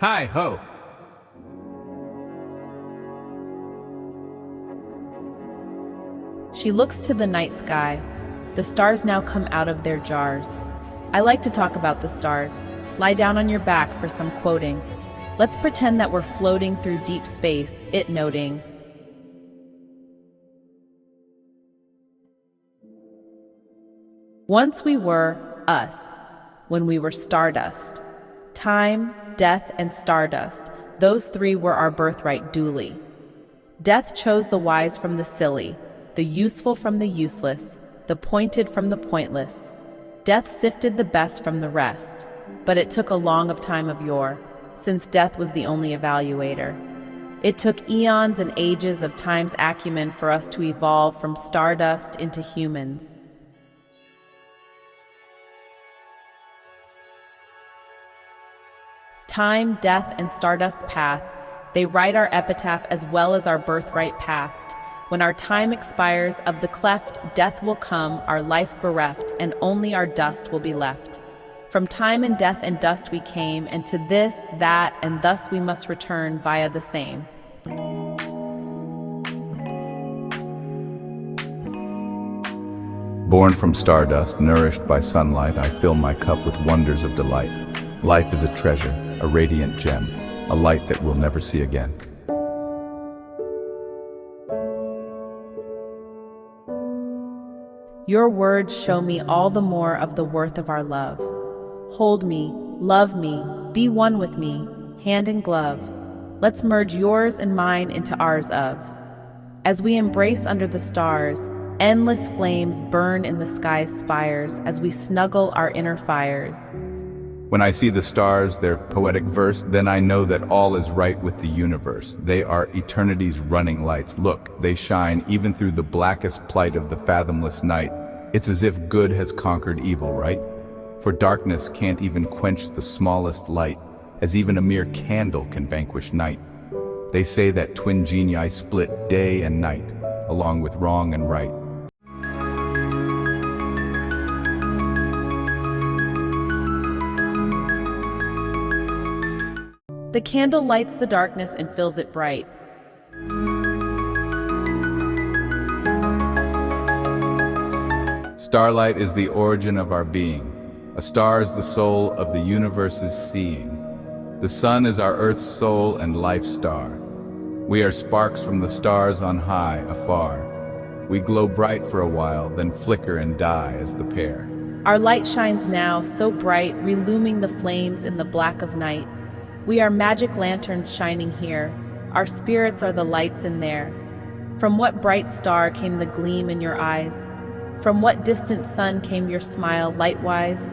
Hi ho! She looks to the night sky. The stars now come out of their jars. I like to talk about the stars. Lie down on your back for some quoting. Let's pretend that we're floating through deep space, it noting. Once we were us, when we were stardust. Time, death, and stardust, those three were our birthright duly. Death chose the wise from the silly, the useful from the useless, the pointed from the pointless. Death sifted the best from the rest, but it took a long of time of yore, since death was the only evaluator. It took eons and ages of time's acumen for us to evolve from stardust into humans. Time, death, and stardust's path, they write our epitaph as well as our birthright past. When our time expires, of the cleft, death will come, our life bereft, and only our dust will be left. From time and death and dust we came, and to this, that, and thus we must return via the same. Born from stardust, nourished by sunlight, I fill my cup with wonders of delight. Life is a treasure, a radiant gem, a light that we'll never see again. Your words show me all the more of the worth of our love. Hold me, love me, be one with me, hand in glove. Let's merge yours and mine into ours of. As we embrace under the stars, endless flames burn in the sky's spires as we snuggle our inner fires. When I see the stars, their poetic verse, then I know that all is right with the universe. They are eternity's running lights. Look, they shine even through the blackest plight of the fathomless night. It's as if good has conquered evil, right? For darkness can't even quench the smallest light, as even a mere candle can vanquish night. They say that twin genii split day and night, along with wrong and right. The candle lights the darkness and fills it bright. Starlight is the origin of our being. A star is the soul of the universe's seeing. The sun is our earth's soul and life star. We are sparks from the stars on high, afar. We glow bright for a while, then flicker and die as the pair. Our light shines now, so bright, reluming the flames in the black of night. We are magic lanterns shining here. Our spirits are the lights in there. From what bright star came the gleam in your eyes? From what distant sun came your smile, light-wise?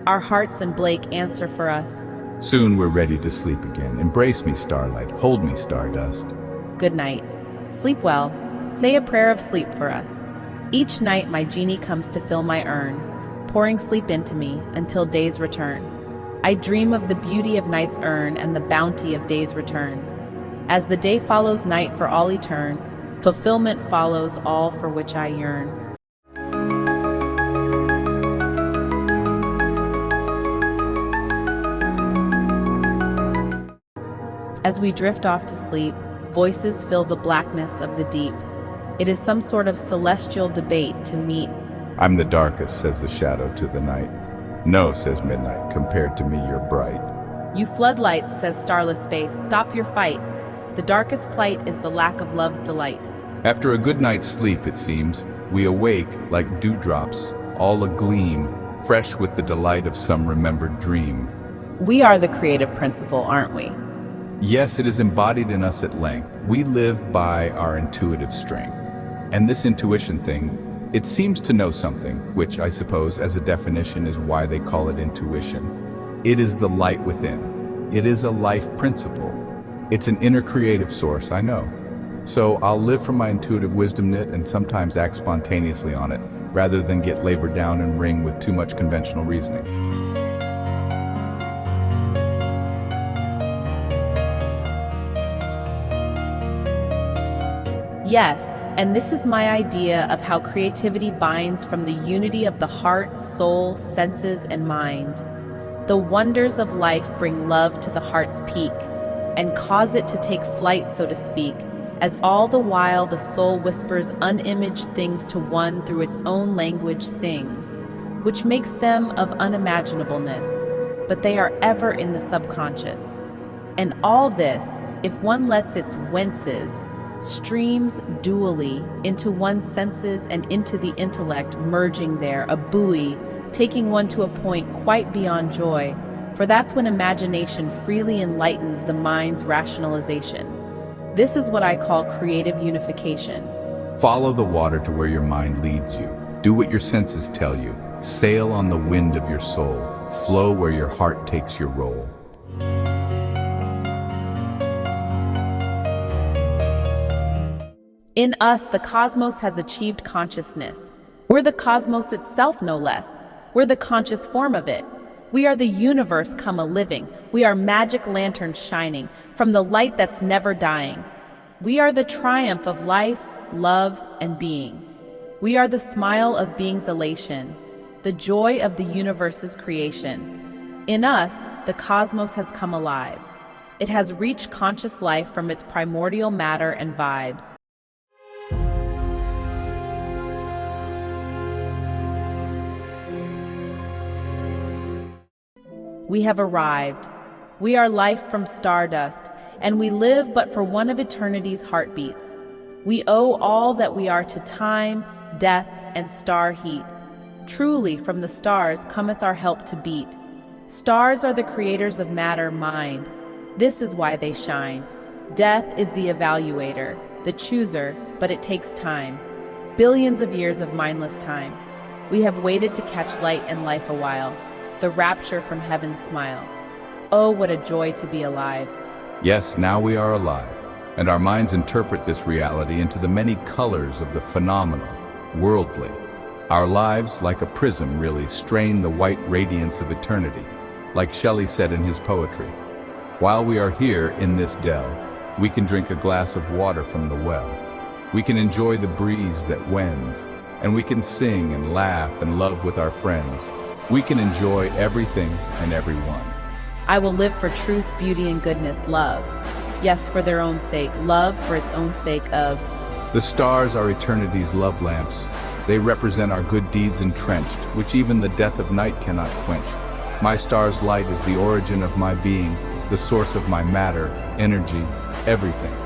Our hearts and Blake answer for us. Soon we're ready to sleep again. Embrace me, starlight. Hold me, stardust. Good night. Sleep well. Say a prayer of sleep for us. Each night my genie comes to fill my urn, pouring sleep into me until day's return. I dream of the beauty of night's urn and the bounty of day's return. As the day follows night for all etern, fulfillment follows all for which I yearn. As we drift off to sleep, voices fill the blackness of the deep. It is some sort of celestial debate to meet. I'm the darkest, says the shadow to the night. No, says midnight, compared to me you're bright. You floodlights, says starless space, stop your fight. The darkest plight is the lack of love's delight. After a good night's sleep, it seems, we awake like dewdrops, all agleam, fresh with the delight of some remembered dream. We are the creative principle, aren't we? Yes, it is embodied in us at length. We live by our intuitive strength. And this intuition thing, it seems to know something, which I suppose as a definition is why they call it intuition. It is the light within. It is a life principle. It's an inner creative source, I know. So I'll live from my intuitive wisdom knit and sometimes act spontaneously on it, rather than get labored down and ring with too much conventional reasoning. Yes, and this is my idea of how creativity binds from the unity of the heart, soul, senses, and mind. The wonders of life bring love to the heart's peak and cause it to take flight, so to speak, as all the while the soul whispers unimaged things to one through its own language sings, which makes them of unimaginableness, but they are ever in the subconscious. And all this, if one lets its wences, streams dually into one's senses and into the intellect, merging there, a buoy, taking one to a point quite beyond joy, for that's when imagination freely enlightens the mind's rationalization. This is what I call creative unification. Follow the water to where your mind leads you. Do what your senses tell you. Sail on the wind of your soul. Flow where your heart takes your role. In us, the cosmos has achieved consciousness. We're the cosmos itself, no less. We're the conscious form of it. We are the universe come a-living. We are magic lanterns shining from the light that's never dying. We are the triumph of life, love, and being. We are the smile of being's elation, the joy of the universe's creation. In us, the cosmos has come alive. It has reached conscious life from its primordial matter and vibes. We have arrived. We are life from stardust, and we live but for one of eternity's heartbeats. We owe all that we are to time, death, and star heat. Truly, from the stars cometh our help to beat. Stars are the creators of matter, mind. This is why they shine. Death is the evaluator, the chooser, but it takes time. Billions of years of mindless time. We have waited to catch light and life a while. The rapture from heaven's smile. Oh, what a joy to be alive. Yes, now we are alive, and our minds interpret this reality into the many colors of the phenomenal, worldly. Our lives, like a prism, really strain the white radiance of eternity, like Shelley said in his poetry. While we are here in this dell, we can drink a glass of water from the well. We can enjoy the breeze that wends, and we can sing and laugh and love with our friends. We can enjoy everything and everyone. I will live for truth, beauty, and goodness, love. Yes, for their own sake, love for its own sake of. The stars are eternity's love lamps. They represent our good deeds entrenched, which even the death of night cannot quench. My star's light is the origin of my being, the source of my matter, energy, everything.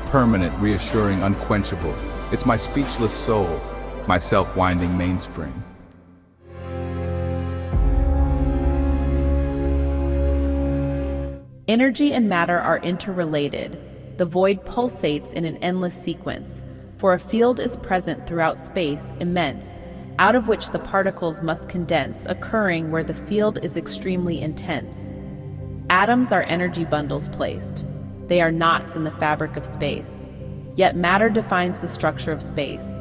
Permanent, reassuring, unquenchable. It's my speechless soul, my self-winding mainspring. Energy and matter are interrelated. The void pulsates in an endless sequence, for a field is present throughout space, immense, out of which the particles must condense, occurring where the field is extremely intense. Atoms are energy bundles placed. They are knots in the fabric of space. Yet matter defines the structure of space.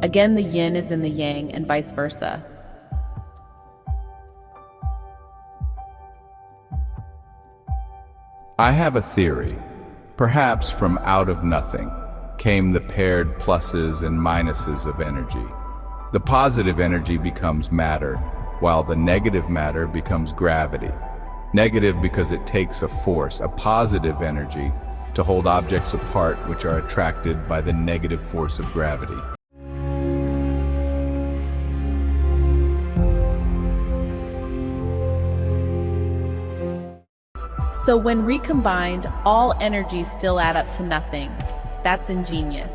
Again, the yin is in the yang, and vice versa. I have a theory. Perhaps from out of nothing came the paired pluses and minuses of energy. The positive energy becomes matter, while the negative matter becomes gravity. Negative because it takes a force, a positive energy, to hold objects apart which are attracted by the negative force of gravity. So when recombined, all energies still add up to nothing. That's ingenious.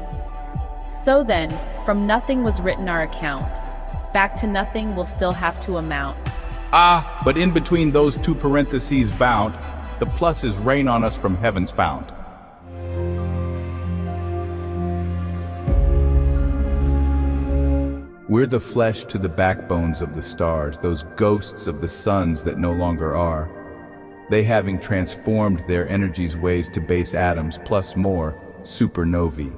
So then, from nothing was written our account. Back to nothing will still have to amount. Ah, but in between those two parentheses bound, the pluses rain on us from heaven's fount. We're the flesh to the backbones of the stars, those ghosts of the suns that no longer are. They having transformed their energy's ways to base atoms plus more, supernovae.